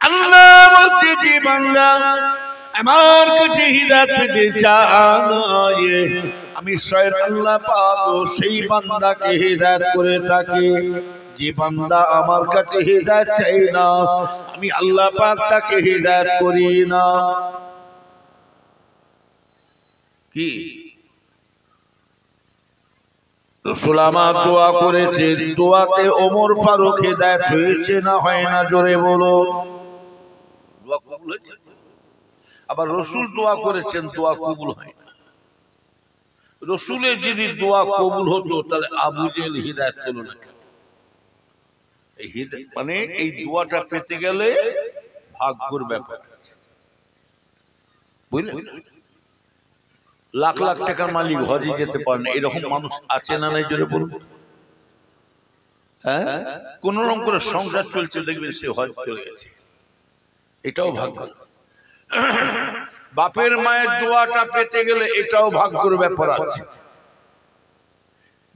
আল্লাহ বলছে যে বান্দা আমার কাছে হিদায়াত পেতে চায়, আমি স্বয়ং আল্লাহ পাক সেই বান্দাকে হিদায়াত করে থাকি। যে বান্দা আমার কাছে হিদায়াত চাই না, আমি আল্লাহ পাক তাকে হিদায়াত করি না। কি রাসূল আমার দোয়া করেছে, দোয়াতে ওমর ফারুক হিদায়াত হয়েছে না হয় না? জোরে বলো। দোয়া কবুল হয়েছে। আবার রাসূল দোয়া করেছেন, দোয়া কবুল হয় না। রাসূলের যদি দোয়া কবুল হতো তাহলে আবু জেহেল হিদায়াত পেল না। এই হিদায়াত মানে এই দোয়াটা পেতে গেলে ভাগ্যের ব্যাপার আছে, বুঝলেন? লাখ লাখ টাকার মালিক হজে যেতে পারে না, এরকম মানুষ আছে না নাই? জোরে বলুন। হ্যাঁ, কোন রকম করে সংসার চলছে, দেখবেন সে হজ চলে গেছে, এটাও ভাগ্য। বাপের মায়ের দোয়াটা পেতে গেলে এটাও ভাগ্যের ব্যাপার আছে।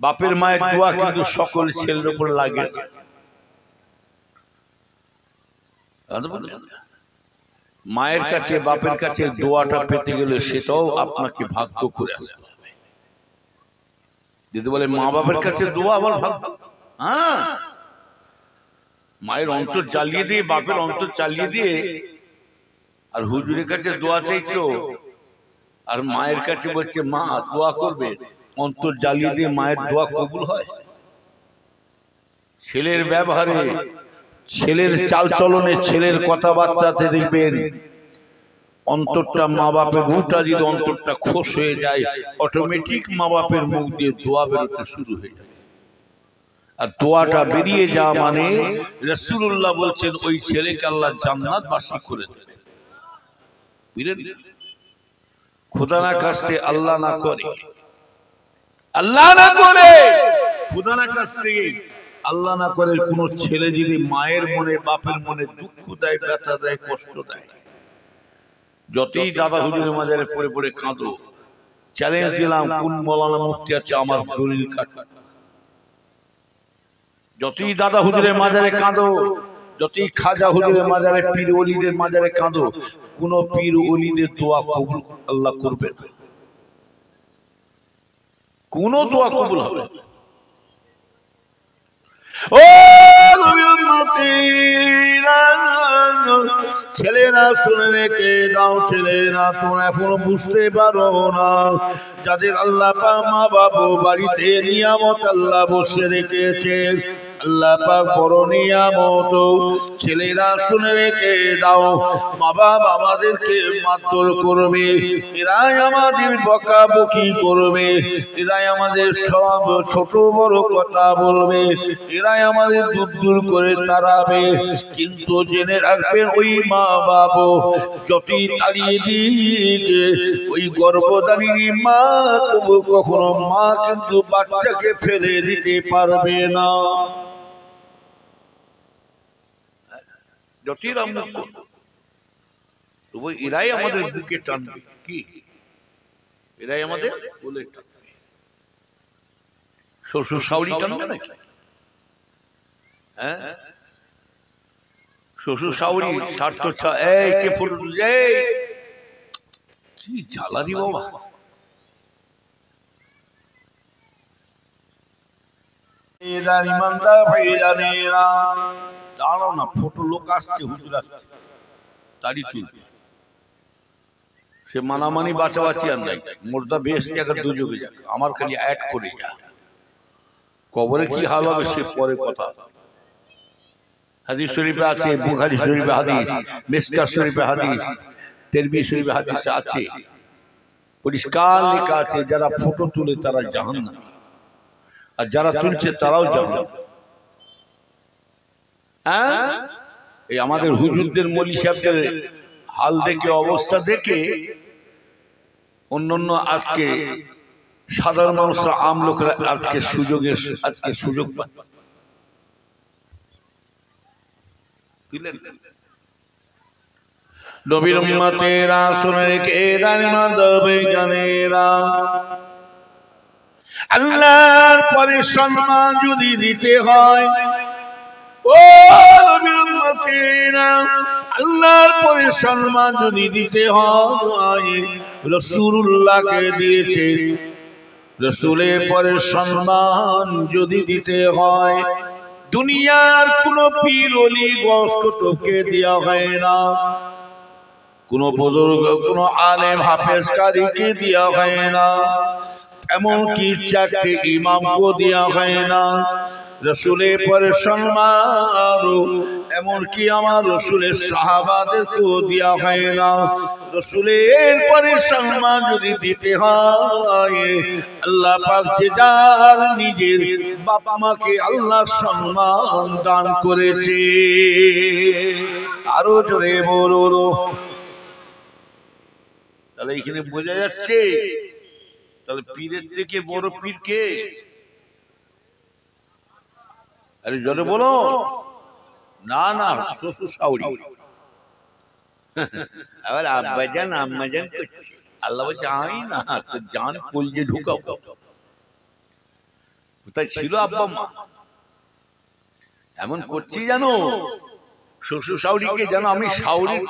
বাপের মায়ের দোয়া কিন্তু সকল ছেলের উপর লাগে না। মায়ের কাছে বাপের কাছে দোয়াটা পেতে গেলে সেটাও আপনাকে ভাগ্য করে আসতে হবে। যদি বলে মা বাবার কাছে দোয়া আবার ভাগ্য, হ্যাঁ, মায়ের অন্তর জ্বালিয়ে দিয়ে বাপের অন্তর চালিয়ে দিয়ে আর হুজুরের কাছে দোয়া চাইছো, আর মায়ের কাছে বলছে মা দোয়া করবে, অন্তর জ্বালিয়ে দিয়ে মায়ের দোয়া কবুল হয়? ছেলের ব্যবহারে, ছেলের চাল চলনে, ছেলের কথাবার্তাতে দেখবেন অন্তরটা, মা বাপের রুটা যদি অন্তরটা খোশ হয়ে যায়, অটোমেটিক মা বাপের মুখ দিয়ে দোয়া বেরোতে শুরু হয়ে যায়। আর দোয়াটা বেরিয়ে যাওয়া মানে রাসূলুল্লাহ বলছেন ওই ছেলেকে আল্লাহ জান্নাতবাসী করে দেবে। বুঝলেন? খোদা না কাস্তে আল্লাহ না করে, আল্লাহ না করে, খোদা না কাস্তে আল্লাহ না করে কোন ছেলে যদি মায়ের মনে বাপের মনে দুঃখ দেয়, ব্যথা দেয়, কষ্ট দেয়, যতই দাদা হুজুরের মাজারে পড়ে পড়ে কাঁদো, চ্যালেঞ্জ দিলাম কোন মৌলানা মুফতি আছে আমার দলিল কাটা। যতই দাদা হুজুরের মাজারে কাঁদো, যতই খাজা হুজুরের মাজারে, পীর ওলিদের মাজারে কাঁদো, কোন পীর ওলিদের দোয়া কবুল আল্লাহ করবে না, কোন দোয়া কবুল হবে না। ও ছেলেরা শুনে রেখে দাও, ছেলেরা তোমরা এখনো বুঝতে পারো না, যাদের আল্লাহ পাক মা বাবা বাড়িতে নিয়ামত আল্লাহ বসে রেখেছে, আল্লাহ পাক বড় নিয়ামত। ছেলেরা শুনে রেখে দাও, মা বাবা আমাদেরকে মারধর করবে, এরাই আমাদের বকাবকি করবে, এরাই আমাদের সব ছোট বড় কথা বলবে, এরাই আমাদের দূর দূর করে তাড়াবে, কিন্তু জেনে রাখবেন ওই মা বাবা যতই তাড়িয়ে দিকে, ওই গর্ভধারিণী মা তবু কখনো মা কিন্তু বাচ্চাকে ফেলে দিতে পারবে না। যতই রামমুখ করবো তবু এরাই আমাদের বুকে টানবে। কি এরাই আমাদের বলে টানবে? শ্বশুর শাশুড়ি টানবে নাকি? হ্যাঁ, শ্বশুর শাশুড়ি স্বার্থ এই কে ফুল, কি জ্বালারি বাবা। ইমানদার ভাইরানেরা দাঁড়াও না, ফটো লোক আসছে, হুজুর আসছে, দাড়ি তুলবে, সে মানামানি বাঁচাবাচি আর নাই, মোর্দা বেশ জায়গা দুযোগে যাক, আমার খালি এক করে যা, কবরে কি হাল হবে সে পরে কথা। হাদিস শরীফে আছে, বুখারী শরীফে হাদিস, মিশকাত শরীফে হাদিস, তিরমিজি শরীফে হাদিস আছে, পরিষ্কার লেখা আছে যারা ফটো তুলে তারা জাহান্নামী, আর যারা তুলছে তারাও জাহান্নামী। হ্যাঁ, এই আমাদের হুজুরদের মৌলী সাহেবদের হাল দেখে, অবস্থা দেখে অন্যান্য আজকে সাধারণ মানুষরা, আম লোকেরা আজকে সুযোগ পায়। নবীর উম্মতেরা শুনে রেখে জানেরা, আল্লাহর পরে সম্মান যদি দিতে হয়, ও নবীর উম্মতেরা, আল্লাহর পরে সম্মান যদি দিতে হয় রাসূলুল্লাহকে দিয়েছে। রাসূলের পরে সম্মান যদি দিতে হয় দুনিয়ার কোন পীর ওলি গস কুতুবকে দেওয়া হয় না, কোন বুজুর্গ কোন আলেম হাফেজ কারীকে দেওয়া হয় না, এমনকি চারটি ইমামকে দেওয়া হয় না। রাসূলের পরে সম্মান এমনকি আমার রাসূলের সাহাবাদেরকেও দেওয়া হয় না। রাসূলের পরে সম্মান যদি দিতে হয় আল্লাহ পাক যে যার নিজের বাপ মাকে আল্লাহ সম্মান দান করেছে। আরো জোরে বলো। তাহলে এখানে বোঝা যাচ্ছে তাহলে পীরের থেকে বড় পীর কে? আরে জোরে বলো না। না শ্বশুর শাশুড়ি, আবার আব্বাজান আম্মাজান করছে। আল্লাহ বলছে আমি না, তো জান কলজে ঢুকাও। কোথায় ছিল আব্বা মা? এমন করছি জানো শ্বশুর শাশুড়িকে, জানো আমি শাশুড়ির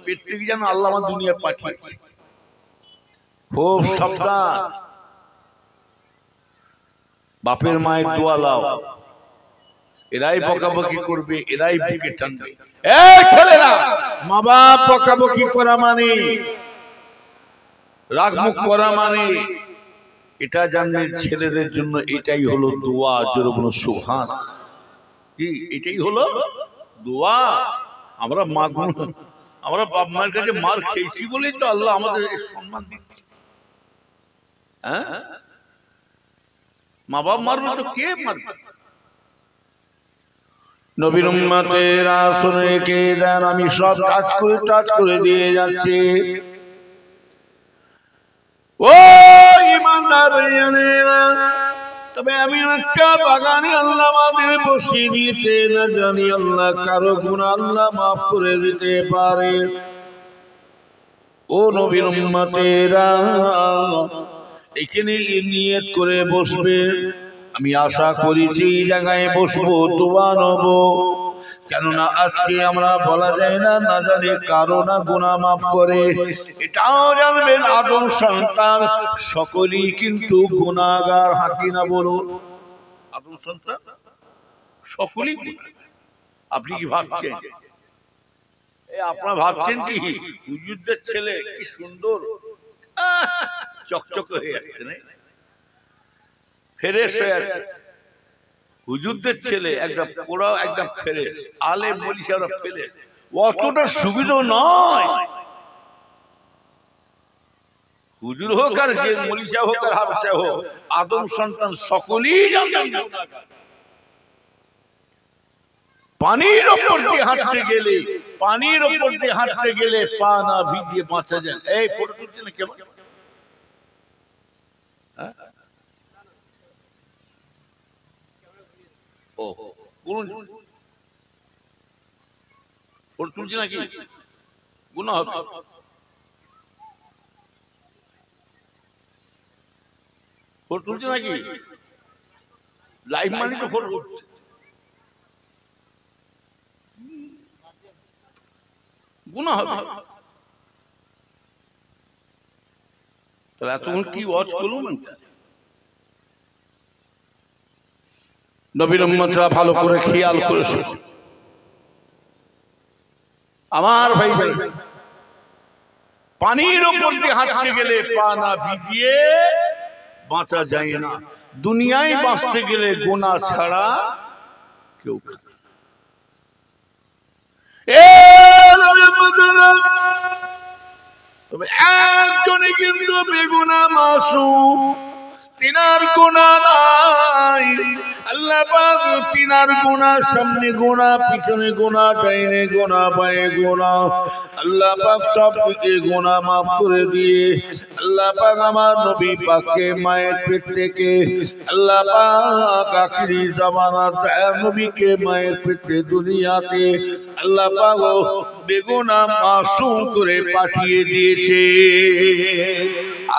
পেট থেকে যেন আল্লাহ আমার দুনিয়া পাঠিয়েছে। খুব সাবধান, বাপের মায়ের দোয়া লাও, এরাই বকাবকি করবে, এরাই বুকে টানবে। এই ছেলেরা, মা বাপ বকাবকি করা মানে, রাগ মুখ করা মানে, এটা জানবেন ছেলেদের জন্য এটাই হলো দোয়া। জোরে বলো সুবহান। কি এটাই হলো দোয়া? আমরা আমরা বাপ মায়ের কাছে মার খেয়েছি বলেই তো আল্লাহ আমাদের সম্মান দিচ্ছে। হ্যাঁ, মা বাপ মারবে তো কে মারবে? নবীর উম্মতেরা শুনে রেখে দেন, আমি সব টাচ করে দিয়ে যাচ্ছি। ও ঈমানদার ভাইয়েরা, তবে আমি একটা বাগানে আল্লাহ আমাদের বসিয়ে দিয়েছে, না জানি আল্লাহ কারো গুনাহ আল্লাহ মাফ করে দিতে পারে। ও নবীর উম্মতেরা, এখানে নিয়ত করে বসবে। আমি আশা করেছি এই জায়গায় বসবো, দোয়া নেব। কেননা আজকে আমরা বলা যায় না, না জানি কারো না গুনাহ মাফ করে। এটাও জানবেন আদম সন্তান সকলেই কিন্তু গুনাহগার। হাকি না বলুন? আদম সন্তান সকলেই গুনাহগার। আপনি কি ভাবছেন? আপনারা ভাবছেন কি হুজুরদের ছেলে কি সুন্দর চকচক হয়ে আসছে, না ফ্রেশ হয়ে আছে? হুজুরদের ছেলে একদম পুরো একদম ফ্রেশ, আলেম বলিসারা ফ্রেশ। অতটা সুবিধা নয়। হুজুর হোক আর যে মলিশা হোক আর হাবশা হোক, আদম সন্তান সকলেই জানেন পানির ওপর দিয়ে হাঁটতে গেলে পা না ভিজিয়ে বাঁচা যায়। এই ফটো তুলছে না কেমন? ও বলুন, ফটো তুলছে নাকি? গুনাহ হবে। ফটো তুলছে নাকি? লাইভ মানে তো ফটো তুলছে। গুনাহ হবে। তাহলে এতক্ষণ কি ওয়াচ করুন? নবীর উম্মতরা ভালো করে খেয়াল করে শুনুন আমার ভাই, পানির উপর দিয়ে হাঁটতে গেলে পা না ভিজিয়ে বাঁচা যায় না। দুনিয়ায় বাঁচতে গেলে গুনাহ ছাড়া কেউ তবে একজনে কিন্তু বেগুনাহ মাসুম, তিনার গুনাহ নাই। আল্লাহ পাক তিনার গুনাহ, সামনে গুনাহ, পিছনে গুনাহ, ডাইনে গুনাহ, বাঁয়ে গুনাহ, আল্লাহ পাক সব দিকে গুনাহ মাফ করে দিয়ে আল্লাহ পাক আমার নবী পাককে মায়ের পেট থেকে আল্লাহ পাক আখিরি জামানাত নবীকে মায়ের পেটে দুনিয়াতে আল্লাহ পাক বেগুনাহ মাসুম করে পাঠিয়ে দিয়েছে।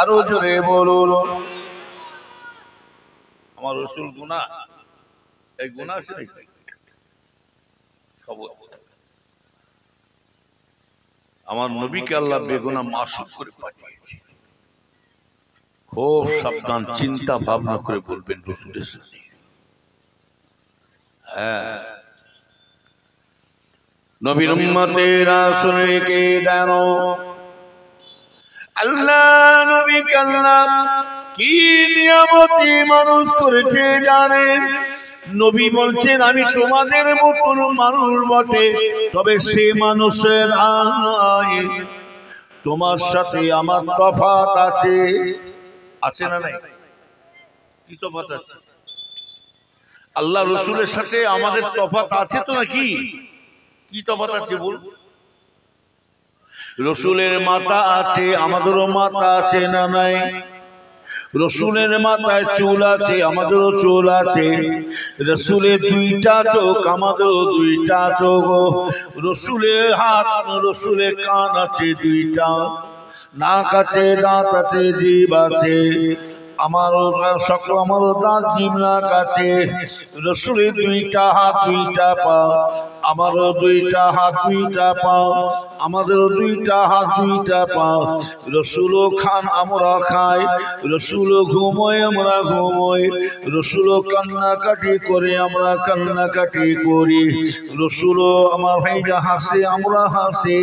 আরো জোরে বলুন। আমার রসুল গুনাহ, এই গুনাহ আছে নাকি? খবর, আমার নবীকে আল্লাহ বেগুনাহ মাসুম করে পাঠিয়েছে। খুব সাবধান, চিন্তা ভাবনা করে বলবেন রসুলের সাথে। হ্যাঁ, নবীর উম্মতেরা শুনে রেখে দেন, আল্লাহ নবীকে আল্লাহ কি নিয়ামতে মানুষ করেছে জানেন? নবী বলছেন আমি তোমাদের মতন মানুষ বটে, তবে সে মানুষের তোমার সাথে আমার তফাৎ আছে। আছে না নাই? কি তফাৎ আছে? আল্লাহ রসুলের সাথে আমাদের তফাৎ আছে তো নাকি? কি তফাৎ আছে বল? রসুলের মাথা আছে, আমাদেরও মাথা আছে না নাই? রসুলের মাথায় চুল আছে, আমাদেরও চুল আছে। রসুলের দুইটা চোখ, আমাদেরও দুইটা চোখ। রসুলের হাত, রসুলের কান আছে দুইটা, নাক আছে, দাঁত আছে, জিভ আছে। আমারও দাঁত, জিভ, নাক আছে। রসুলের দুইটা হাত, দুইটা পা, আমারও দুইটা হাত, দুইটা পা। আমাদেরও দুইটা হাত, দুইটা পা। রসুলও খান, আমরা খাই। রসুলও ঘুমোয়, আমরা ঘুমোই। রসুলও কান্নাকাটি করে, আমরা কান্নাকাটি করি। রসুলও আমার ভাইরা হাসে, আমরা হাসি।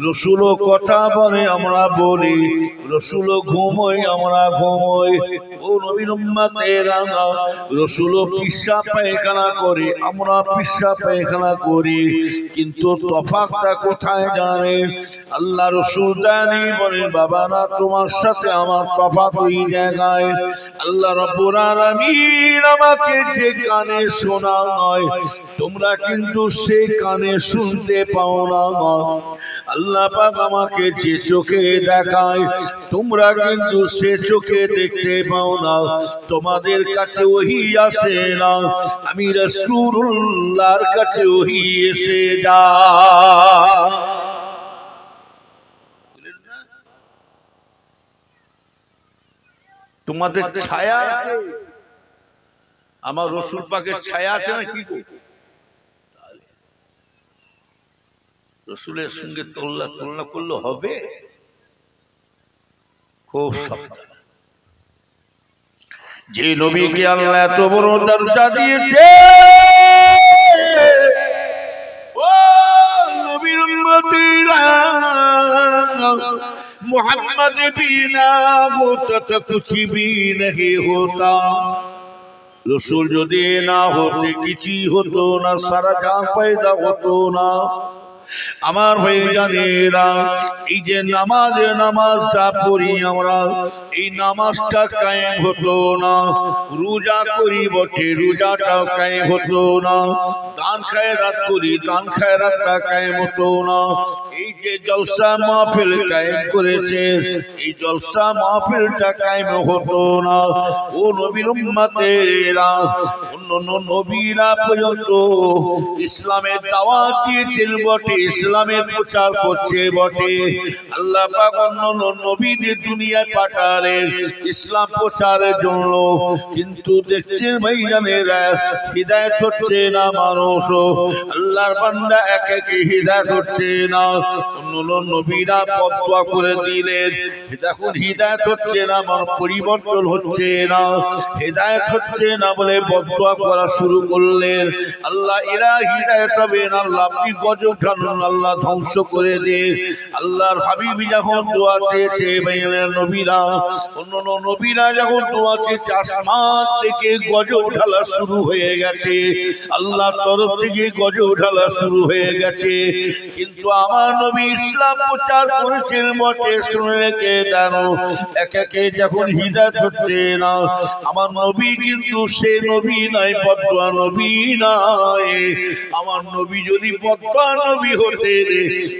রসুলও কথা বলে, আমরা বলি। রসুলও ঘুমোয়, আমরা ঘুমোই। ও নবীর উম্মতেরা, রসুলও পিশাব পায়খানা করে, আমরা পিশাব পায়খানা করি। কিন্তু তফাৎটা কোথায় জানে? আল্লাহ রসুল জানি বলেন, বাবা না, তোমার সাথে আমার তফাৎ ওই জায়গায়। আল্লাহ রাব্বুল আলামিন আমাকে যে কানে শোনায়, তোমরা কিন্তু সে কানে শুনতে পাও না। আল্লাহ পাক আমাকে যে চোখে দেখায়, তোমরা কিন্তু সে চোখে দেখতে পাও না। তোমাদের কাছে ওহী আসে না, আমি রাসূলুল্লাহর কাছে ওহী এসে যায়। তোমাদের ছায়া আছে, আমার রসুল পাকের ছায়া আছে না? কি গো, রসুলের সঙ্গে তুলনা করলে হবে? খুব সাবধান। যে নবীকে আল্লাহ এত বড় দরজা দিয়েছে, ও নবীর উম্মতিরা, मोहम्मद भी ना होता तो कुछ भी नहीं होता। रसूल जो दे ना होते किसी होतो ना, सारा जहां पैदा होतो ना। আমার ভাই জানেরা, এই যে নামাজটা পড়ি আমরা, এই নামাজটা কায়েম হতো না। রোজা করি বটে, রোজাটাও কায়েম হতো না। দান খায়রাত করি, দান খায়রাতটা কায়েম হতো না। এই যে জলসা মাহফিল কায়েম করেছে, এই জলসা মাহফিলটা কায়েম হতো না। ও নবীর উম্মতেরা, অন্য নবীরা পর্যন্ত ইসলামের দাওয়াত দিয়েছেন বটে, ইসলামের প্রচার করছে বটে। আল্লাহ পাক অন্য নবীদের দুনিয়ায় পাঠালেন ইসলাম প্রচারের জন্য, কিন্তু দেখছেন ভাইজানেরা, হিদায়াত হচ্ছে না মানুষ। আল্লাহর বান্দা এক এক হিদায়াত হচ্ছে না। অন্য নবীরা ফতোয়া করে দিলেন, এখন হিদায়াত হচ্ছে না, আমার পরিবর্তন হচ্ছে না। হিদায়াত হচ্ছে না বলে ফতোয়া করা শুরু করলেন। আল্লাহ এরা হিদায়াত হবে না, আল্লাহ আপনি গজব ঢালুন, আল্লাহ ধ্বংস করে দে। আল্লাহর হাবিব যখন দোয়া চেয়েছে, নবীরা, অন্য নবীরা যখন দোয়া চেয়েছে, আসমান থেকে গজব ঢালা শুরু হয়ে গেছে, আল্লাহর তরফ থেকে গজব ঢালা শুরু হয়ে গেছে। কিন্তু আমার নবী ইসলাম প্রচার করেছেন বটে, শুনে রেখে দেন, এক একে যখন হিদায়াত হচ্ছে না, আমার নবী কিন্তু সে নবী নয়, বদদুয়া নবী নয়। আমার নবী যদি বদদুয়া নবী হতে,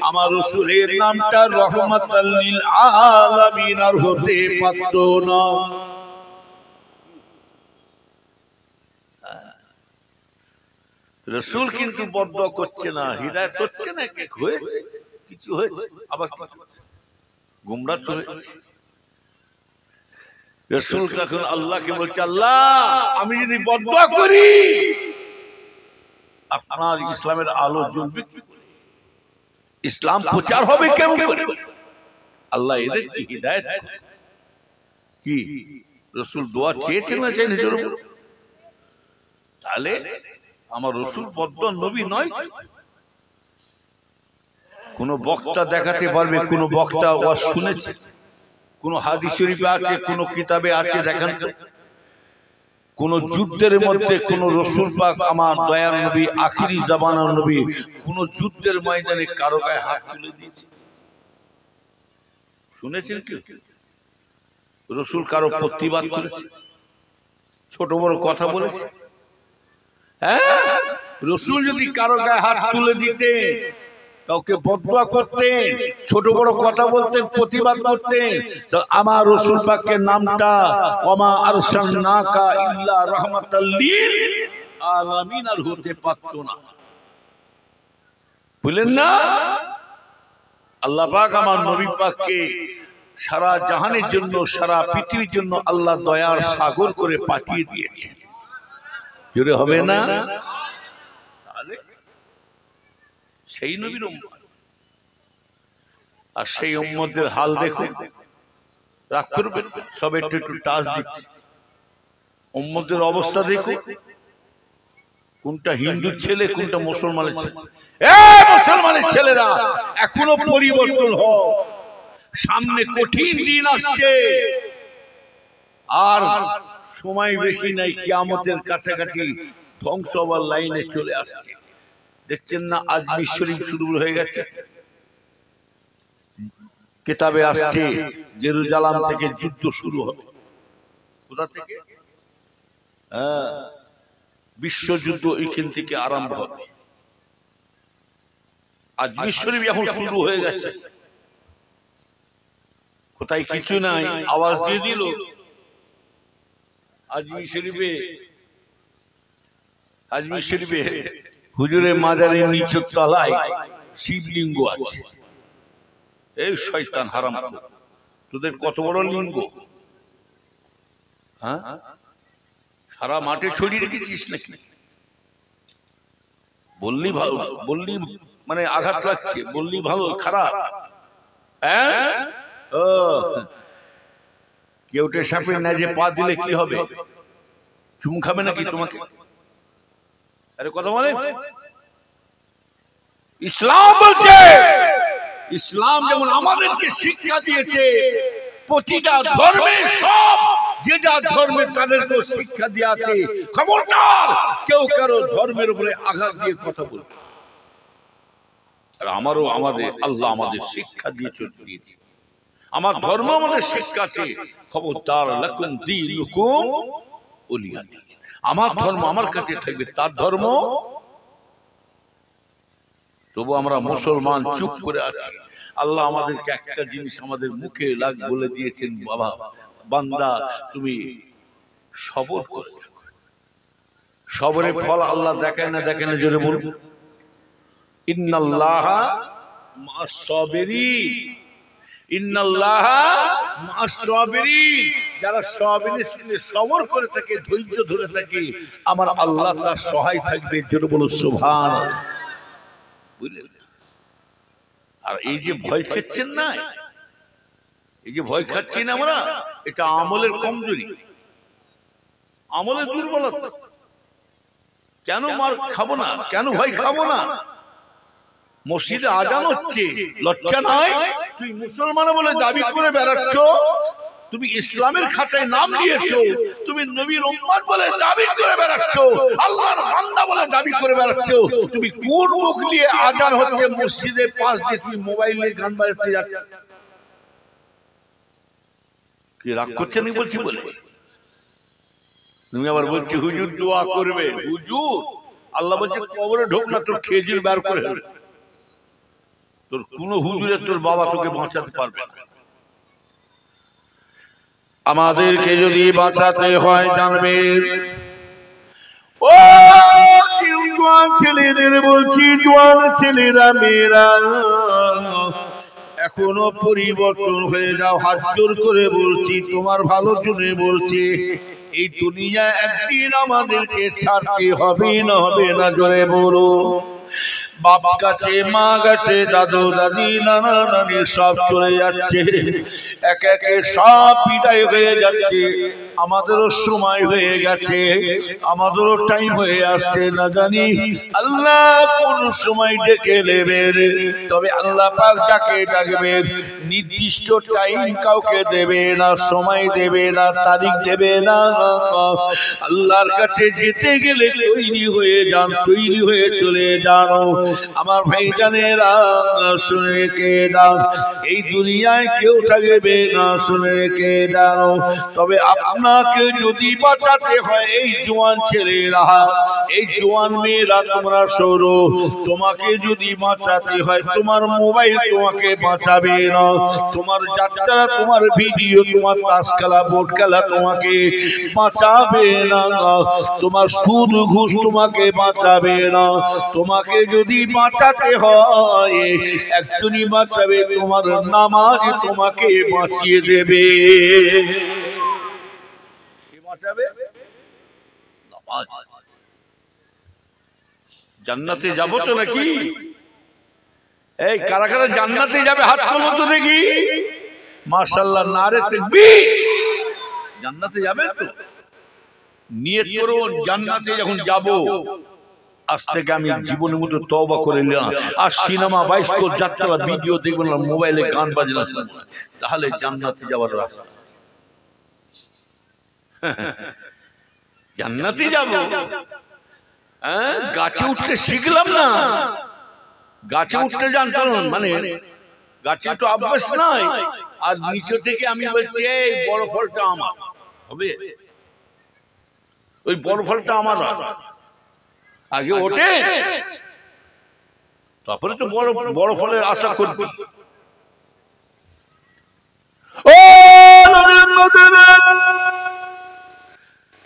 আমার রাসূলের নামটা রহমাতাল লিল আলামিন আর হতে পারত না। রাসূল কিন্তু বদদুয়া করছে না, হিদায়াত হচ্ছে না, কি হয়েছে? কিছু হয়েছে, আবার গোমরাহ চলে যাচ্ছে। রাসূল তখন আল্লাহকে বলছে, আল্লাহ আমি যদি বদদুয়া করি আপনার ইসলামের আলো জ্বলবে কি করে, ইসলাম প্রচার হবে কেমন করে? আল্লাহ এদেরকে হিদায়াত কি রাসূল দোয়া চেয়েছেন না চাইনি? তাহলে আমার রাসূল বদদুয়া নবী নয়? কোন বক্তা দেখাতে পারবে কোন বক্তা ওয়াজ শুনেছে? কোন হাদিস শরীফে আছে, কোন কিতাবে আছে? দেখেন তো। কোন যুদ্ধের মধ্যে কোন রাসূল পাক আমার দয়ার নবী আখিরি জামানার নবী কোন যুদ্ধের ময়দানে কারো গায়ে হাত তুলে দিয়েছে শুনেছেন কি? রাসূল কারো প্রতিবাদ করেছে? ছোট বড় কথা বলেছে? হ্যাঁ, রাসূল যদি কারো গায়ে হাত তুলে দিতেন, কাউকে বদদুয়া করতেন, ছোট বড় কথা বলতেন, প্রতিবাদ করতেন, তো আমার রাসূল পাকের নামটা ওমা আরসালনাকা ইল্লা রাহমাতাল লিল আলামিন আর হতে পারত না। বলেন না, আল্লাহ পাক আমার নবী পাককে সারা জাহানের জন্য, সারা পৃথিবীর জন্য আল্লাহ দয়ার সাগর করে পাঠিয়ে দিয়েছেন। জোরে হবে না? তাহলে সেই নবীর উম্মত আর সেই উম্মতের হাল দেখুন। রাগ করবেন, সব একটু একটু টাচ দিচ্ছে। উম্মতের অবস্থা দেখুন, কোনটা হিন্দুর ছেলে, কোনটা মুসলমানের ছেলে। মুসলমানের ছেলেরা এখনো পরিবর্তন হও, সামনে কঠিন দিন আসছে, আর সময় বেশি নাই, কিয়ামতের কাছাকাছি ধ্বংস হওয়ার লাইনে চলে আসছে। দেখছেন না আজমির শরীফ শুরু হয়ে গেছে, কিতাবে আসছে জেরুজালেম থেকে যুদ্ধ শুরু হবে। কোথা থেকে? বিশ্বযুদ্ধ এখান থেকে আরম্ভ হবে। আজমির শরীফ এখন শুরু হয়ে গেছে। কোথায় কিছু নাই, আওয়াজ দিয়ে দিল আজমির শরীফে হুজুরের মাজারের নিচের তলায় শিবলিঙ্গ আছে। এই শয়তান হারাম, তোদের কত বড় লিঙ্গ, হ্যাঁ? সারা মাঠে ছড়িয়ে রেখেছিস নাকি? বললি ভালো, বললি মানে আঘাত লাগছে, বললি ভালো খারাপ? হ্যাঁ, কেউটে সাপের ন্যাজে পা দিলে কি হবে? চুম খাবে নাকি তোমাকে? আরে কথা বলে। ইসলাম বলছে, ইসলাম যেমন আমাদেরকে শিক্ষা দিয়েছে, প্রতিটা ধর্মে সব যে যা ধর্মের তাদেরকেও শিক্ষা দিয়ে আছে। খবরদার কেউ কারো ধর্মের উপরে আঘাত দিয়ে কথা বলবে। আর আমাদের আল্লাহ আমাদের শিক্ষা দিয়ে চলে দিয়েছে, আমার ধর্ম আমাদের শিক্ষা আছে। খবরদার লাকুম দীনুকুম ওলিয়া দীন, আমার ধর্ম আমার কাছে থাকবে, তার ধর্ম। তবু আমরা মুসলমান চুপ করে আছি। আল্লাহ আমাদেরকে একটা জিনিস আমাদের মুখে লাগ বলে দিয়েছেন, বাবা বান্দা তুমি সবর করে থাকো। সবরের ফল আল্লাহ দেখায় না, দেখেন না? জোরে বলুন, ইন্নাল্লাহা মা'আস সাবিরিন, ইন্নাল্লাহা মা'আস সাবিরিন। যারা সবর করে থাকে, ধৈর্য ধরে থাকে, আমার আল্লাহ তার সহায় থাকবে। জোরে বলুন সুবহানাল্লাহ। বুঝলেন? আর এই যে ভয় খাচ্ছেন না, এই যে ভয় খাচ্ছি না আমরা, এটা আমলের কমজোরি, আমলের দুর্বলতা। কেন মার খাবো না, কেন ভয় খাবো না? মসজিদে আজান হচ্ছে, লজ্জা নাই? তুই মুসলমান বলে দাবি করে বেড়াচ্ছ, তুমি ইসলামের খাতায় নাম দিয়েছো, তুমি নবীর উম্মত বলে দাবি করে বেড়াচ্ছ, আল্লাহর বান্দা বলে দাবি করে বেড়াচ্ছ, তুমি কোন মুখ নিয়ে আজান হচ্ছে মসজিদের পাশ দিয়ে তুমি মোবাইল নিয়ে গান বাজাতে যাচ্ছ? কি রাগ করছেন বলছি বলে? তুমি আবার বলছি হুজুর দোয়া করবে। হুজুর, আল্লাহ বলছে কবরে ঢোক না, তোর খেজুর বের করে হবে। তোর কোন হুজুরের তোর বাবা তোকে বাঁচাতে পারবে না। আমাদেরকে যদি বাঁচাতে হয় জানবে, ও জোয়ান ছেলেদের বলছি, জোয়ান ছেলেরা মেয়েরা, এখনো পরিবর্তন হয়ে যাও। হাত জোর করে বলছি, তোমার ভালো জন্য বলছি। এই দুনিয়া একদিন আমাদেরকে ছাড়তে হবে না, হবে না, জোরে বলো। বাপ গেছে, মা গেছে, দাদু দাদি, নানা নানি সব চলে যাচ্ছে, এক একে সব বিদায় হয়ে যাচ্ছে। আমাদেরও সময় হয়ে গেছে, আমাদেরও টাইম হয়ে আসছে। না জানি আল্লাহ কোন সময় ডেকে নেবেন। তবে আল্লাহ পাক যাকে ডাকবেন নির্দিষ্ট টাইম কাউকে দেবে না, সময় দেবে না, তারিখ দেবে না। আল্লাহর কাছে যেতে গেলে তৈরি হয়ে যান, তৈরি হয়ে চলে যান। আমার ভাই জানেরা, শুনে রেখে দাও, এই দুনিয়ায় কেউ থাকবে না, শুনে রেখে দাও। তবে আপনাকে যদি বাঁচাতে হয়, এই জোয়ান ছেলেরা, এই জোয়ান মেয়েরা, তোমরা সরো, তোমাকে যদি বাঁচাতে হয়, তোমার মোবাইল তোমাকে বাঁচাবে না, তোমার যাত্রা, তোমার ভিডিও, তোমার তাস খেলা, বোর্ড খেলা তোমাকে বাঁচাবে না, তোমার সুদ ঘুষ তোমাকে বাঁচাবে না। তোমাকে যদি বাঁচাতে হয়, একজনই বাঁচাবে, তোমার নামাজ তোমাকে বাঁচিয়ে দেবে। জান্নাতে যাবো তো নাকি? এই কারা কারা জান্নাতে যাবে হাত তোলো তো দেখি। মাশাআল্লাহ, নারে তাকবীর। জান্নাতে যাবে তো? নিয়ত করুন, জান্নাতে যখন যাব, আজ থেকে আমি জীবনের মতো তওবা করে নিলাম, আর সিনেমা, বাইস্কোপ, যাত্রা, ভিডিও দেখব না, মোবাইলে গান বাজনা শুনব না, তাহলে জান্নাতে যাওয়ার রাস্তা। জান্নাতে যাব, হ্যাঁ? গাছে উঠতে শিখলাম না, গাছে উঠতে জানতাম, মানে গাছে তো অভ্যাস নাই, আর নিচে থেকে আমি বলছি এই বড় ফলটা আমার হবে, ওই বড় ফলটা আমার আগে ওঠে, তারপরে তো বড় বড় ফলের আশা করব।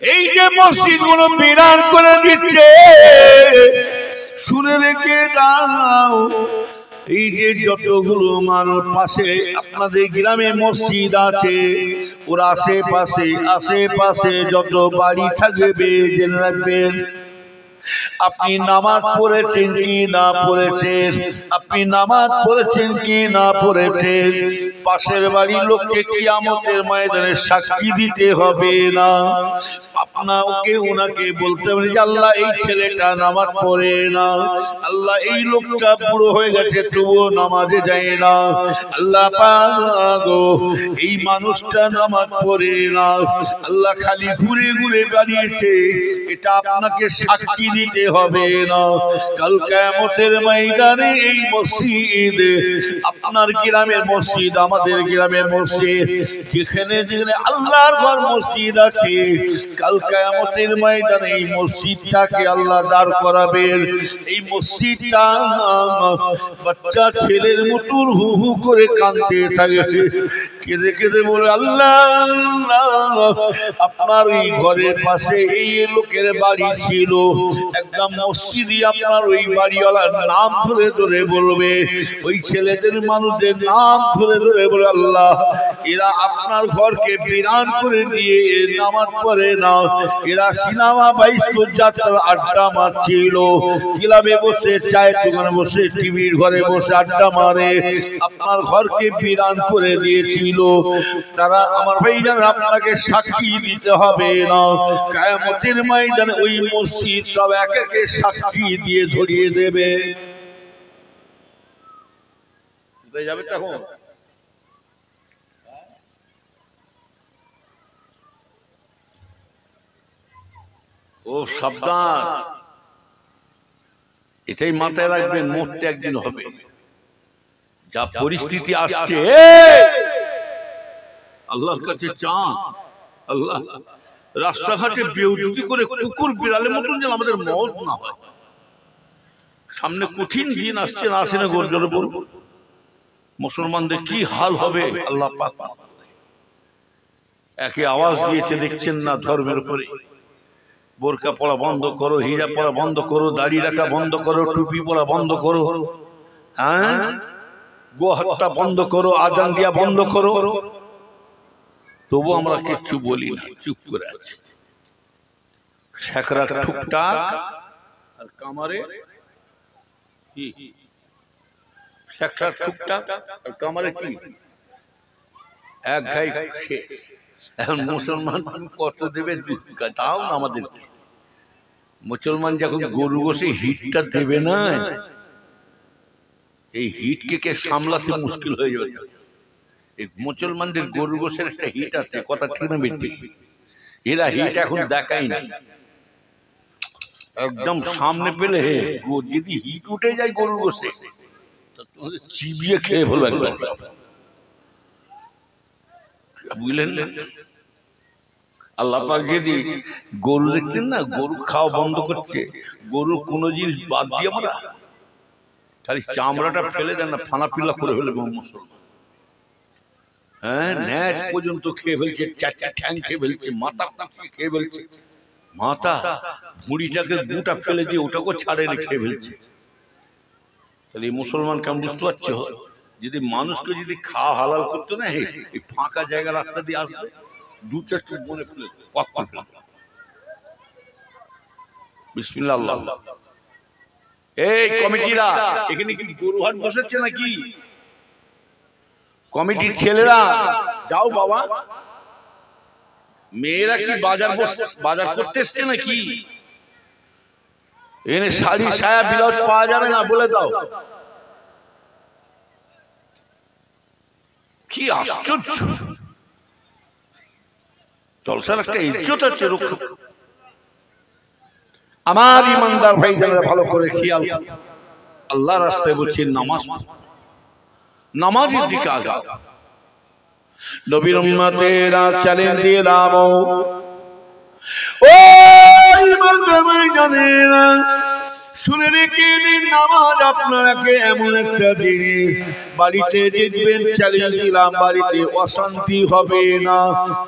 এই যে মসজিদ গুলো বিরান করে দিচ্ছে, শুনে রেখে দাও, এই যে যতগুলো মানুষ পাশে আপনাদের গ্রামে মসজিদ আছে, ওর আশেপাশে আশেপাশে যত বাড়ি থাকবে, জেনে রাখবেন, আপনি নামাজ পড়েছেন কি না পড়েছেন, আপনি নামাজ পড়েছেন কি না পড়েছেন, পাশের বাড়ির লোককে কিয়ামতের ময়দানে সাক্ষী দিতে হবে না। আপনাকে ওনাকে বলতে হবে যে আল্লাহ এই ছেলেটা নামাজ পড়ে না, আল্লাহ এই লোকটা বুড়ো হয়ে গেছে তবুও নামাজে যায় না, আল্লাহ পাক এই মানুষটা নামাজ পড়ে না, আল্লাহ খালি ঘুরে ঘুরে বেরিয়েছে, এটা আপনাকে সাক্ষী দিতে হবে না। কাল কিয়ামতের ময়দানে এই মসজিদ, আপনার গ্রামের মসজিদ, আমাদের গ্রামের মসজিদ, যেখানে যেখানে আল্লাহর ঘর মসজিদ আছে, কাল কিয়ামতের ময়দানে এই মসজিদটাকে আল্লাহ দাঁড় করাবেন। এই মসজিদটা বাচ্চা ছেলের মতো হু হু করে কাঁদতে থাকে, কেঁদে কেঁদে বলে আল্লাহ, আপনার এই ঘরের পাশে এই লোকের বাড়ি ছিল, একদম মসজিদই আপনার ওই বাড়িওয়ালার নাম ধরে ধরে বলবে, ওই ছেলেদের মানুষদের নাম ধরে ধরে বলে আল্লাহ, এরা আপনার ঘরকে বিরান করে দিয়ে নামাজ পড়ে না, এরা সিনেমা বাইস্কোপ যাত্রার আড্ডা মারছিল, ক্লাবে বসে, চায়ের দোকানে বসে, টিভির ঘরে বসে আড্ডা মারে, আপনার ঘরকে বিরান করে দিয়েছিল। তারা আমার ভাইজান আপনাকে সাক্ষী দিতে হবে না, কিয়ামতের ময়দানে ওই মসজিদ সব এক একে সাক্ষী দিয়ে ধরিয়ে দেবে। কোথায় যাবে তখন? ও সাবধান, এটাই মাথায় রাখবেন, মরতে একদিন হবে। যা পরিস্থিতি আসছে, আল্লাহর কাছে চান, আল্লাহ রাস্তাঘাটে বেউজুতি করে কুকুর বিড়ালের মতন যেন আমাদের মওত না হয়। সামনে কঠিন দিন আসছে, না আসে না গর্জনে বলব, মুসলমানদের কি হাল হবে আল্লাহ পাক। একে আওয়াজ দিয়েছে দেখছেন না, ধর্মের উপরে বোরকা পরা বন্ধ করো, হীরা পরা বন্ধ করো, দাড়ি রাখা বন্ধ করো, টুপি পরা বন্ধ করো। হ্যাঁ, গোহাটটা বন্ধ করো, আজান দিয়া বন্ধ করো, তবু আমরা কিচ্ছু বলি না, চুপ করে আছি। শেখরা টুকটাক আর কামারে কি, শেখরা টুকটাক আর কামারে কি এক গাই শেষ। এখন মুসলমান কত দেবে, তাও আমাদের মুসলমান যখন গরু গোশে হিটটা দেবে না, এই হিটকে কে সামলাতে মুশকিল হয়ে যাবে। এই মুসলমানদের গরু গোশের একটা হিট আছে, কথা ঠিক না বেঠিক? এরা হিট এখন দেখাই না, একদম সামনে পেলে যদি হিট উঠে যায় গরু গোশে চিবিয়ে খেয়ে ফেলবে একদম, বুঝলেন? আল্লাহ পাক যদি গরু দেখছেন না, গরু খাওয়া বন্ধ করছে, গরুর কোন জিনিস বাদ দিয়ে আমরা খালি চামড়াটা ফেলে দেন না, ফানা পিলা করে ফেলে মুসলমান। হ্যাঁ, ন্যাচ পর্যন্ত খেয়ে ফেলছে, চারটা ঠ্যাং খেয়ে ফেলছে, মাথা খেয়ে ফেলছে, মাথা মুড়িটাকে দুটা ফেলে দিয়ে ওটাকেও ছাড়ে খেয়ে ফেলছে। তাহলে এই মুসলমান কেমন বুঝতে পারছো? যদি মানুষকে যদি খাওয়া হালাল করতো না, এই ফাঁকা জায়গা রাস্তা দিয়ে আসবে, দু চার চুপ মনে ফেলে বিসমিল্লাহ আল্লাহ। এই কমিটিরা এখানে কি গরু হাট বসেছে নাকি? কমিটির ছেলেরা যাও বাবা, মেয়েরা কি বাজার করতে এসছে নাকি? এখানে শাড়ি সায়া ব্লাউজ পাওয়া যাবে না, বলে দাও। কি আশ্চর্য, জলসার একটা ইজ্জত আছে। আমার ইমানদার ভাই যারা ভালো করে খেয়াল, আল্লাহ রাস্তায় বলছি নামাজের দিকে আগা। নবীর উম্মতেরা চ্যালেঞ্জ দিয়ে লাভ, ও ইমানদার ভাই জানেরা শুনে রেখে দিন, নামাজ আপনাকে এমন একটা জিনিস, বাড়িতে দেখবেন চ্যালেঞ্জ দিলাম, বাড়িতে অশান্তি হবে না।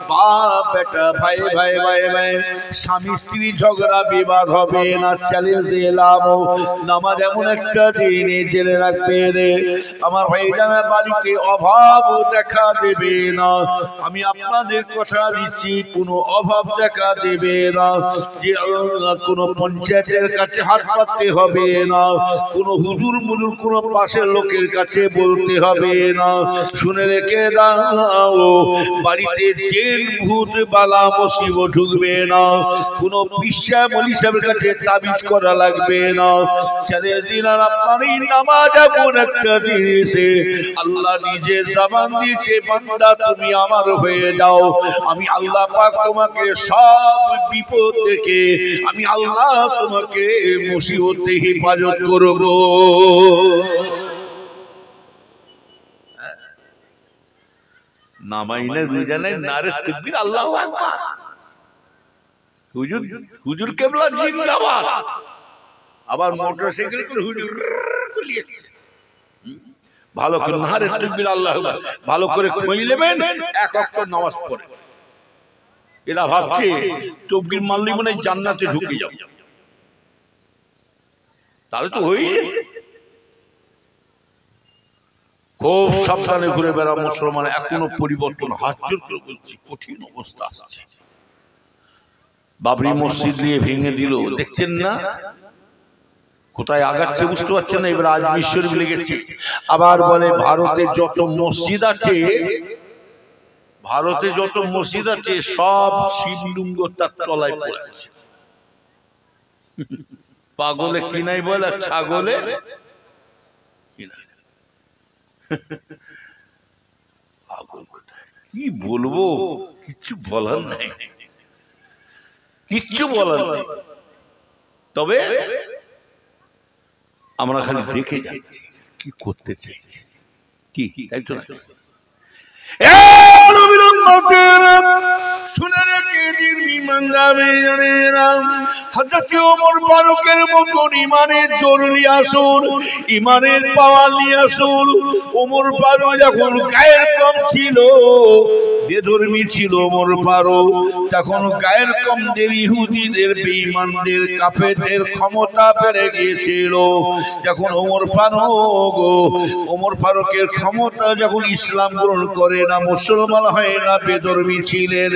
বাপ বেটা, ভাই ভাই ভাই ভাই, স্বামী স্ত্রী ঝগড়া বিবাদ হবে না, চ্যালেঞ্জ দিলাম। নামাজ এমন একটা জিনিস, জেনে রাখবে রে আমার ভাই জানা, বাড়িতে অভাব দেখা দেবে না। আমি আপনাদের কথা দিচ্ছি, কোনো অভাব দেখা দেবে না। যে কোনো পঞ্চায়েতের কাছে হাত পাততে হবে না, কোন হুজুর মুজুর কোন পাশের লোকের কাছে বলতে হবে না। শুনে রেখে দাও, বাড়িতে জেন ভূত বালা মুসিবত ঢুকবে না, কোন বিশ্বাস মলি সাহেবের কাছে তাবিজ করা লাগবে না। চ্যালেঞ্জ দিলাম, আপনার এই নামাজ এমন একটা জিনিস, আল্লাহ নিজে জবান দিয়েছে, বান্দা তুমি আমার হয়ে যাও, আমি আল্লাহ পাক তোমাকে সব বিপদ থেকে, আমি আল্লাহ তোমাকে মুসিবত থেকে হেফাজত করব। নামাইলে রুজানে নারে তাকবীর, আল্লাহু আকবার, হুজুর কেবলা জিন্দাবাদ। আবার মোটরসাইকেল করে হুজুর লিয়েছে, ভালো করে নারে তাকবীর আল্লাহু আকবার, ভালো করে কই নেবেন, এক ওয়াক্ত নামাজ পড়ে। এরা ভাবছে তাকবীর মারলেই মানে জান্নাতে ঢুকে যাবে, তাহলে তো হই। খুব সাবধানে ঘুরে বেড়া মুসলমান, এখনো পরিবর্তন, হাত জোর করে বলছি, কঠিন অবস্থা আসছে। বাবরি মসজিদ দিয়ে ভেঙে দিল, দেখছেন না কোথায় আগাচ্ছে, বুঝতে পারছেন না। এবার আজমির শরীফ লেগেছে, আবার বলে ভারতে যত মসজিদ আছে, ভারতে যত মসজিদ আছে সব শিবলিঙ্গ তার তলায় পড়ে আছে। পাগলে কিনাই বলে, ছাগলে কিনাই। কি বলবো, কিচ্ছু বলার নাই, কিচ্ছু বলার নাই। তবে আমরা খালি দেখে যাচ্ছি কি করতে চাইছি, কি তাই তো না? শুনে রেখে দিন ইমান যাবে জানেরা হযরত ওমর ফারুকের মতো ইমানের জোর নিয়ে আসুন, ইমানের পাওয়ার নিয়ে আসুন। ওমর ফারুক যখন গায়ের কম ছিল, বেধর্মী ছিল ওমর ফারুক, তখন গায়ের কমদের ইহুদিদের বেঈমানদের কাফেরদের ক্ষমতা বেড়ে গিয়েছিল। যখন ওমর ফারুকের ক্ষমতা যখন ইসলাম গ্রহণ করে না, মুসলমান হয় না, বেধর্মী ছিলেন,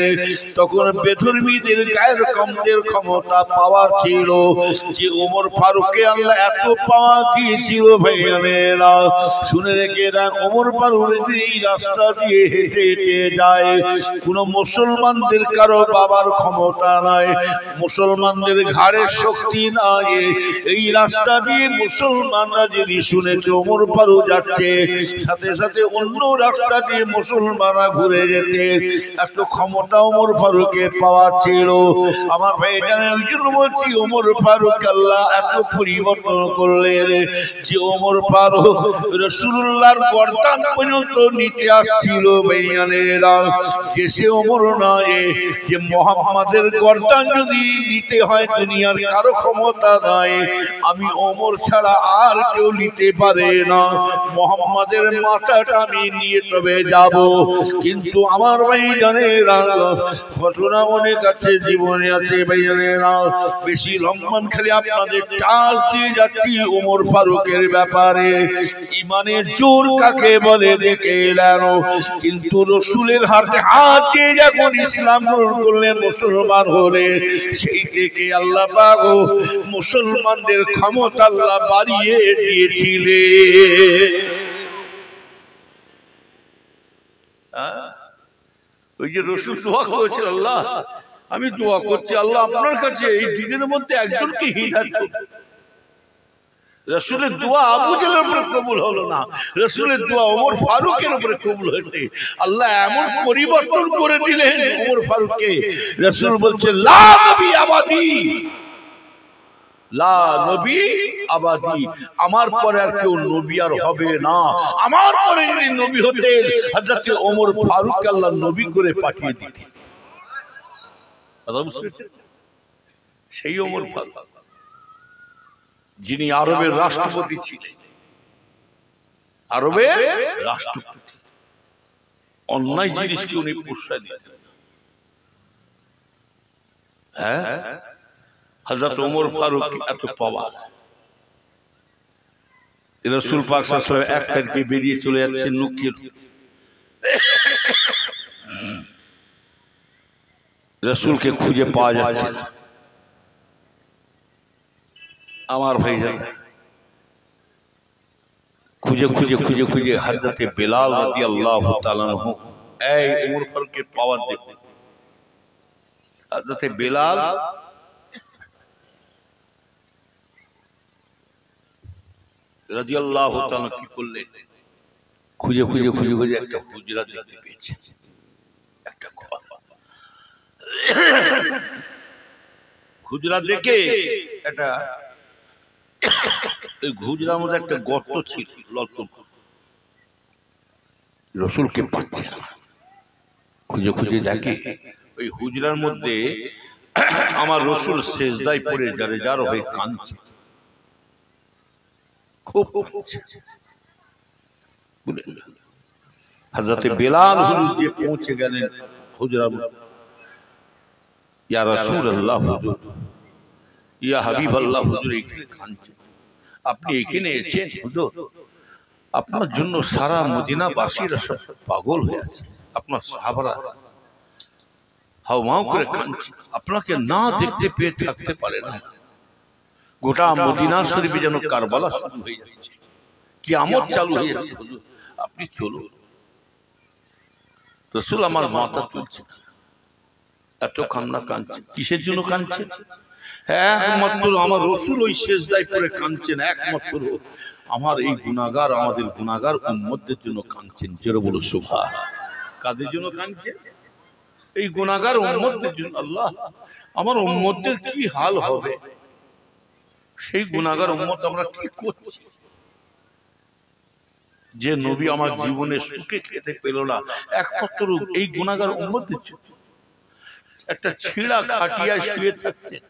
তখন বেধর্মীদের গায়ের কমদের ক্ষমতা পাওয়ার ছিল যে ওমর ফারুককে আল্লাহ এত পাওয়া দিয়েছিল ভাইয়ানেরা। শুনে রেখে দেন, ওমর ফারুক এই রাস্তা দিয়ে হেঁটে হেঁটে যায়, কোন মুসলমানদের কারো বাবার ক্ষমতা নাই, মুসলমানদের ঘাড়ের শক্তি নাই। এই রাস্তা দিয়ে মুসলমানরা যদি শুনেছে ওমর ফারুক যাচ্ছে, সাথে সাথে অন্য রাস্তা দিয়ে মুসলমানরা ঘুরে যেতে, এত ক্ষমতা ওমর ফারুকের পাওয়া ছিল। আমার ভাই জানেন, ওই জন্য বলছি ওমর ফারুক আল্লাহ এত পরিবর্তন করলেন যে ওমর ফারুক রাসূলুল্লাহর গর্দান পর্যন্ত নিতে আসছিল ভাইয়ানেরা। যে সে ওমর নয় যে মুহাম্মাদের গর্দান যদি নিতে হয় দুনিয়ার কারো ক্ষমতা নাই, আমি ওমর ছাড়া আর কেউ নিতে পারে না, মুহাম্মাদের মাথাটা আমি নিয়ে তবে যাব। কিন্তু আমার ভাই জানেরা, ঘটনা অনেক আছে, জীবনে আছে ভাইয়ানেরা, বেশি লম্বান খালি আপনাদের টাচ দিয়ে যাচ্ছি ওমর ফারুকের ব্যাপারে। ইমানের জোর কাকে বলে দেখে এলেন, কিন্তু রসুলের হাতে হাত দিয়ে যখন ইসলাম গ্রহণ করলেন, মুসলমান হলে, সেই থেকে আল্লাহ পাক মুসলমানদের ক্ষমতা আল্লাহ বাড়িয়ে দিয়েছিলেন। ওই যে রসুল দোয়া করেছিল, আল্লাহ আমি দোয়া করছি আল্লাহ আপনার কাছে এই দিনের মধ্যে একজনকে হিদায়াত করুন। রসুলের দোয়া আবু জেহেলের উপরে কবুল হলো না, রসুলের দোয়া ওমর ফারুকের উপরে কবুল হয়েছে। আল্লাহ এমন পরিবর্তন করে দিলেন ওমর ফারুককে, রসুল বলছে লা নবী আবাদি, লা নবী আবাদি, আমার পরে আর কেউ নবী আর হবে না। আমার পরে যদি নবী হতেন, হযরত ওমর ফারুক আল্লাহ নবী করে পাঠিয়ে দিতেন। সেই ওমর ফারুক যিনি আরবের রাষ্ট্রপতি ছিলেন, আরবের রাষ্ট্রপতি, অন্যায় জিনিসকে উনি প্রশ্রয় দিতেন। হ্যাঁ, হযরত ওমর ফারুক এত পাওয়ার। রাসূল পাক সাল্লাল্লাহু আলাইহি ওয়াসাল্লাম এক তারিখে বেরিয়ে চলে যাচ্ছেন লুকিয়ে, রাসূলকে খুঁজে পাওয়া যাচ্ছে না। আমার ভাইজান খুঁজে খুঁজে খুঁজে খুঁজে হযরত বেলাল রাদিয়াল্লাহু তাআলা আনহু, এই ওমর ফারুকের পাওয়ার দেখুন। হযরত বেলাল রাদিয়াল্লাহু তাআলা কি করলেন, খুঁজে খুঁজে খুঁজে খুঁজে একটা হুজরা দেখতে পেয়েছে, একটা ঘর। হুজরা দেখে একটা ওই হুজরার মধ্যে একটা গর্ত ছিল, রসুলকে পাচ্ছে না, খুঁজে খুঁজে দেখে ওই হুজরার মধ্যে আমার রসুল সেজদায় পড়ে যারে যার হয়ে কাঁদছে, খুব হযরত বেলাল হুজুর যে পৌঁছে গেলেন হুজরার মধ্যে, ইয়া রাসূলুল্লাহ হুজুর, ইয়া হাবিবাল্লাহ হুজুর এখানে কাঁদছে, আপনি এখানে এসেছেন হুজুর, আপনার জন্য সারা মদিনাবাসীরা সব পাগল হয়ে আছে, আপনার সাহাবারা হাওমাও করে কাঁদছে, আপনাকে না দেখতে পেয়ে থাকতে পারে না। গোটা মদিনা শরীফে যেন কারবালা শুরু হয়ে যাচ্ছে, কিয়ামত চালু হয়ে যাচ্ছে, হুজুর আপনি চলুন। রাসূল আমার মাথা তুলছে, এত কান্না কাঁদছে, কিসের জন্য কাঁদছে? একমাত্র আমার রসুল ওই সেজদায় পড়ে কাঁদছেন, একমাত্র আমার এই গুনাহগার, আমাদের গুনাহগার উম্মতদের জন্য কাঁদছেন। জোরে বলো সুবহান। কাদের জন্য কাঁদছেন? এই গুনাহগার উম্মতদের জন্য। আল্লাহ আমার উম্মতদের কি হাল হবে, সেই গুনাহগার উম্মত আমরা কি করছি? যে নবী আমার জীবনে সুখে খেতে পেল না একমাত্র এই গুনাহগার উম্মতের জন্য। একটা ছিঁড়া খাটিয়ায় শুয়ে থাকতেন,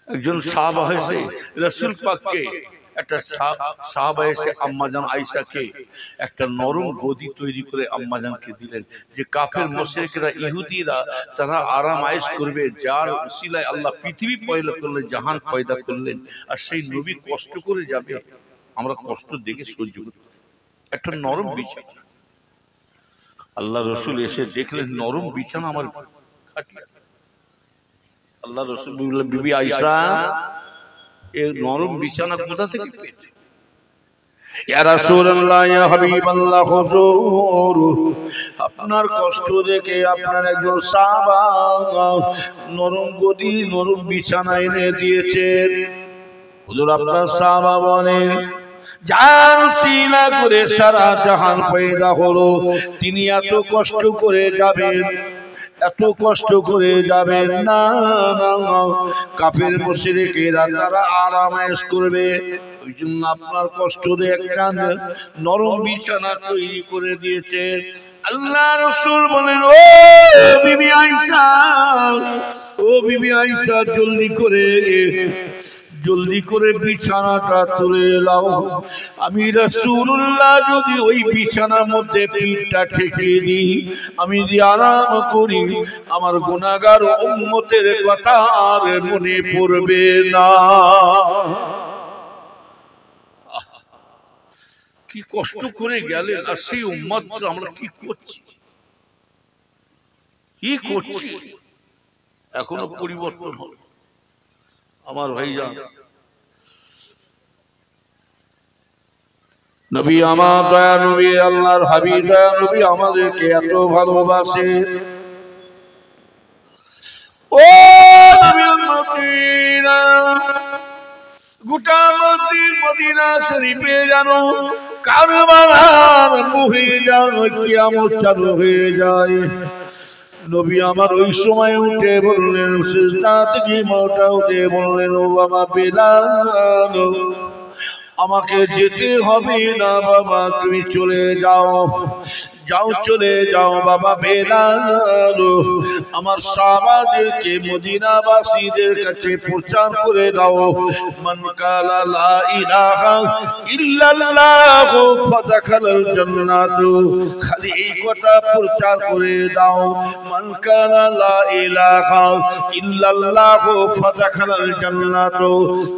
একজন সাহাবা এসে রাসূল পাককে একটা সাহাবা এসে আম্মাজান আয়েশাকে একটা নরম গদি তৈরি করে আম্মাজানকে দিলেন, যে কাফের মুশরিকরা ইহুদিরা তারা আরাম আয়েশ করবে, যার উসিলায় আল্লাহ পৃথিবী পয়দা করলেন, জাহান পয়দা করলেন, আর সেই নবী কষ্ট করে যাবে, আমরা কষ্ট দেখে সহ্য করতে। একটা নরম বিছানা, আল্লাহ রসুল এসে দেখলেন নরম বিছানা আমার খাটিয়া। আল্লাহ রসুল বললেন, বিবি আয়েশা এই নরম বিছানা কোথা থেকে পেয়েছে? ইয়া রাসূলুল্লাহ, ইয়া হাবিবাল্লাহ, হুজুর আপনার কষ্ট দেখে আপনার একজন সাহাবা নরম গদি নরম বিছানা এনে দিয়েছেন। হুজুর আপনার সাহাবা বলেন, যার সিলা করে সারা জাহান পয়দা হলো, তিনি এত কষ্ট করে যাবেন, এত কষ্ট করে যাবেন না, কাফের মুশরিকেরা তারা আরাম আয়েশ করবে, ওই জন্য আপনার কষ্ট দিয়ে একটা নরম বিছানা তৈরি করে দিয়েছে। আল্লাহ রাসূল বলেন, ও বিবি আয়েশা, ও বিবি আয়েশা, জলদি করে বিছানাটা তুলে নাও। আমি রাসূলুল্লাহ যদি ওই বিছানার মধ্যে পিঠটা ঠেকিয়ে দিই, আমি যদি আরাম করি, আমার গুনাহগার উম্মতের কথা আর মনে পড়বে না। কি কষ্ট করে গেলেন, আর সেই উম্মত আমরা কি করছি, এখনো পরিবর্তন হল। আমার ভাইজান, নবী আমার দয়া নবী, আল্লাহর হাবিব দয়া নবী আমাদেরকে এত ভালোবাসে। ও নবীর মদিনা, গোটা মদিনা শরীফে জানো কারবালার মুহে জানো কিয়ামত চালু হয়ে যায়। নবী আমার ওই সময় উঠে বললেন, সিজদা থেকে মাথা উঠে বললেন, ও বাবা বেলাল, আমাকে যেতে হবে না বাবা, তুমি চলে যাও, চলে যাও বাবা বেলাল, আমার সাহাবাদেরকে মদিনাবাসীদের কাছে প্রচার করে দাও, মান কালা লা ইলাহা ইল্লাল্লাহ ফাদাখালাল জান্নাত, খালি এই কথা প্রচার করে দাও, মান কালা লা ইলাহা ইল্লাল্লাহ ফাদাখালাল জান্নাত।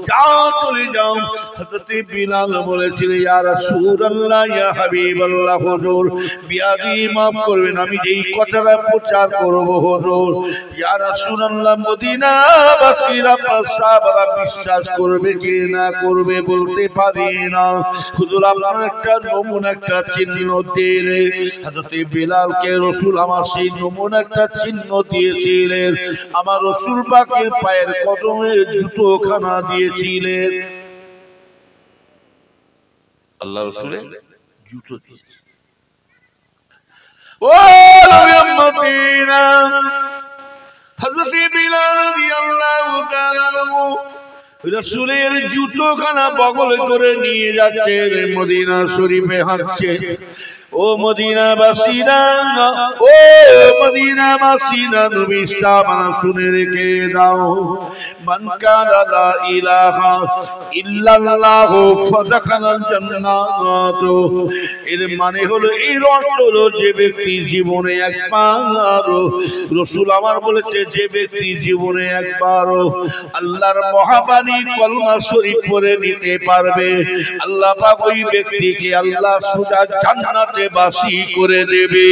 যাও, চলে যাও। হযরত বিলাল বলেছিল, ইয়া রাসূলুল্লাহ, ইয়া হাবিবাল্লাহ, হুজুর বিয়াদি মাফ করবেন, আমি যেই কথাটা প্রচার করব হুজুর, ইয়া রাসূলুল্লাহ, মদিনাবাসীরা সাহাবারা বিশ্বাস করবে কি না করবে বলতে পারি না, হুজুর আপনার একটা নমুনা, একটা চিহ্ন দিলে। হযরত বিলালকে রাসূল আমার সেই নমুনা একটা চিহ্ন দিয়েছিলেন, আমার রাসূল পাকের পায়ের কদমে জুতোখানা দিয়েছিলেন। আল্লাহ রাসূলের জুতো দিয়েছে। ও নবীর মদিনা, হযরত বিলাল রাদিয়াল্লাহু তাআলা আনহু রাসূলের জুতোখানা বগল করে নিয়ে যাচ্ছে, মদিনা শরীফে হাঁটছে। ও মদিনাবাসীরা, ও মদিনাবাসীরা, নবী সাহাবা শুনে রেখে দাও, মান কালা লা ইলাহা ইল্লাল্লাহ ফাদাখালাল জান্নাত, এর মানে হলো, এর অর্থ হলো, যে ব্যক্তি জীবনে একবার, রাসূল আমার বলেছে, যে ব্যক্তি জীবনে একবার আল্লাহর মহাবাণী কলমা শরীফ পড়ে নিতে পারবে, আল্লাহ পাক ওই ব্যক্তিকে আল্লাহ সোজা জান্নাতে বাসী করে দেবে।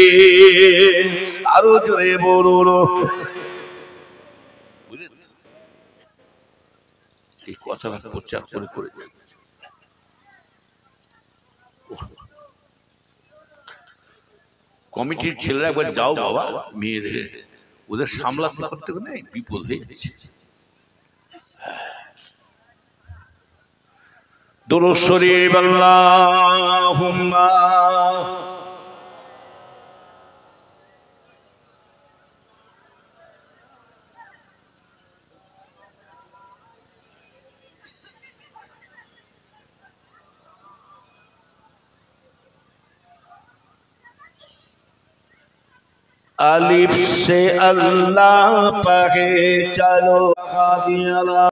আরো জোরে বলুন। এই কথাটা প্রচার করে কমিটির ছেলেরা একবার যাও বাবা, মেয়েদের ওদের সামলাতে করতে নেই, বিপদ হয়ে যাচ্ছে। দুরূদ শরীফ, আল্লাহুম্মা अलिफ से अल्लाह पढ़े चलो।